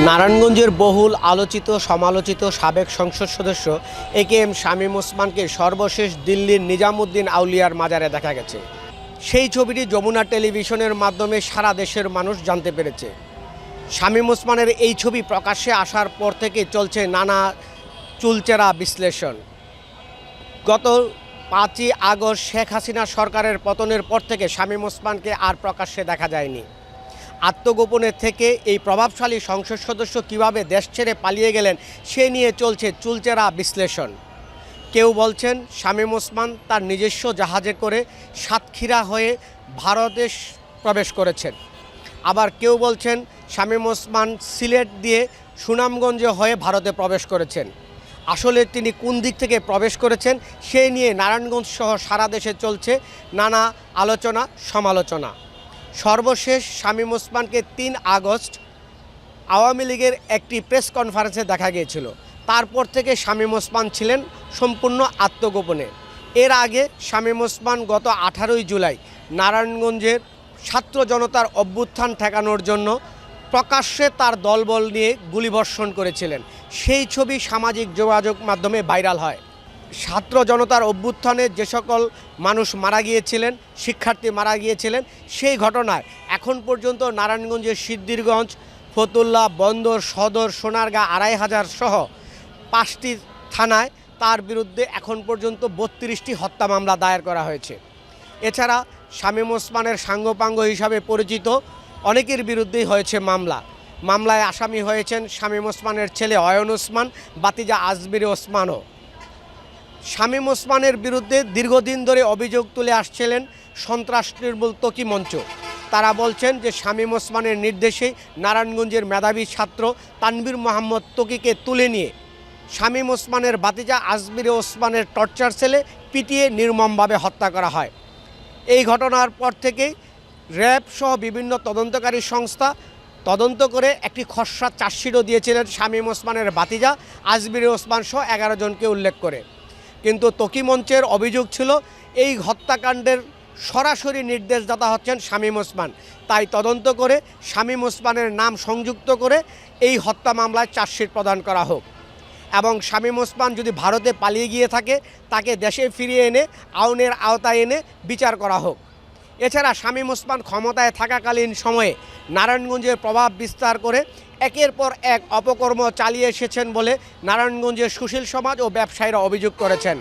নারায়ণগঞ্জের বহুল আলোচিত সমালোচিত সাবেক সংসদ সদস্য একেএম শামীম ওসমানকে সর্বশেষ দিল্লির নিজামুদ্দিন আউলিয়ার মাজারে দেখা গেছে। সেই ছবিটি যমুনা টেলিভিশনের মাধ্যমে সারা দেশের মানুষ জানতে পেরেছে। শামীম ওসমানের এই ছবি প্রকাশ্যে আসার পর থেকে চলছে নানা চুলচেরা বিশ্লেষণ। গত 5ই আগস্ট শেখ হাসিনা সরকারের পতনের পর থেকে শামীম ওসমানকে আর প্রকাশ্যে দেখা যায়নি। আত্মগোপনে থেকে এই প্রভাবশালী সংসদ সদস্য কিভাবে দেশ ছেড়ে পালিয়ে গেলেন সে নিয়ে চলছে চুলচেরা বিশ্লেষণ। কেউ বলছেন শামীম ওসমান তার নিজস্ব জাহাজে করে সাতক্ষীরা হয়ে ভারতে প্রবেশ করেছেন, আবার কেউ বলছেন শামীম ওসমান সিলেট দিয়ে সুনামগঞ্জে হয়ে ভারতে প্রবেশ করেছেন। আসলে তিনি কোন দিক থেকে প্রবেশ করেছেন সেই নিয়ে নারায়ণগঞ্জ সহ সারা দেশে চলছে নানা আলোচনা সমালোচনা। সর্বশেষ শামীম ওসমানকে 3 আগস্ট আওয়ামী লীগের একটি প্রেস কনফারেন্সে দেখা গিয়েছিল। তারপর থেকে শামীম ওসমান ছিলেন সম্পূর্ণ আত্মগোপনে। এর আগে শামীম ওসমান গত 18ই জুলাই নারায়ণগঞ্জের ছাত্র জনতার অভ্যুত্থান ঠেকানোর জন্য প্রকাশ্যে তার দলবল নিয়ে গুলিবর্ষণ করেছিলেন। সেই ছবি সামাজিক যোগাযোগ মাধ্যমে ভাইরাল হয়। ছাত্র জনতার অভ্যুত্থানে যে সকল মানুষ মারা গিয়েছিলেন, শিক্ষার্থী মারা গিয়েছিলেন, সেই ঘটনায় এখন পর্যন্ত নারায়ণগঞ্জের সিদ্ধিরগঞ্জ, ফতুল্লা, বন্দর, সদর, সোনারগাঁ, 2500 সহ 5টি থানায় তার বিরুদ্ধে এখন পর্যন্ত 32টি হত্যা মামলা দায়ের করা হয়েছে। এছাড়া শামীম ওসমানের সাঙ্গপাঙ্গ হিসাবে পরিচিত অনেকের বিরুদ্ধেই হয়েছে মামলায় আসামি হয়েছেন শামীম ওসমানের ছেলে অয়ন ওসমান, বাতিজা আজমির ওসমানও। শামীম ওসমানের বিরুদ্ধে দীর্ঘদিন ধরে অভিযোগ তুলে আসছিলেন সন্ত্রাস নির্মূল ত্বকী মঞ্চ। তারা বলছেন যে শামীম ওসমানের নির্দেশেই নারায়ণগঞ্জের মেধাবী ছাত্র তানভীর মোহাম্মদ ত্বকীকে তুলে নিয়ে শামীম ওসমানের বাতিজা আজমির ওসমানের টর্চার সেলে পিটিয়ে নির্মমভাবে হত্যা করা হয়। এই ঘটনার পর থেকেই র্যাব সহ বিভিন্ন তদন্তকারী সংস্থা তদন্ত করে একটি খসড়া চার্জশিটও দিয়েছিলেন শামীম ওসমানের বাতিজা আজমির ওসমান সহ 11 জনকে উল্লেখ করে। কিন্তু ত্বকী মঞ্চের অভিযোগ ছিল এই হত্যাকাণ্ডের সরাসরি নির্দেশদাতা হচ্ছেন শামীম ওসমান, তাই তদন্ত করে শামীম ওসমানের নাম সংযুক্ত করে এই হত্যা মামলায় চার্জশিট প্রদান করা হোক এবং শামীম ওসমান যদি ভারতে পালিয়ে গিয়ে থাকে তাকে দেশে ফিরিয়ে এনে আইনের আওতায় এনে বিচার করা হোক। এছাড়া শামীম ওসমান ক্ষমতায় থাকাকালীন সময়ে নারায়ণগঞ্জের প্রভাব বিস্তার করে একের পর এক অপকর্ম চালিয়ে এসেছেন বলে নারায়ণগঞ্জের সুশীল সমাজ ও ব্যবসায়ীরা অভিযোগ করেছেন।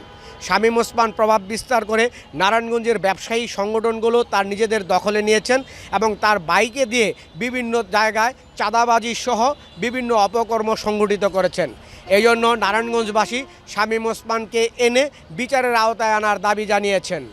শামীম ওসমান প্রভাব বিস্তার করে নারায়ণগঞ্জের ব্যবসায়ী সংগঠনগুলো তার নিজেদের দখলে নিয়েছেন এবং তার বাইকে দিয়ে বিভিন্ন জায়গায় চাঁদাবাজি সহ বিভিন্ন অপকর্ম সংগঠিত করেছেন। এই জন্য নারায়ণগঞ্জবাসী শামীম ওসমানকে এনে বিচারের আওতায় আনার দাবি জানিয়েছেন।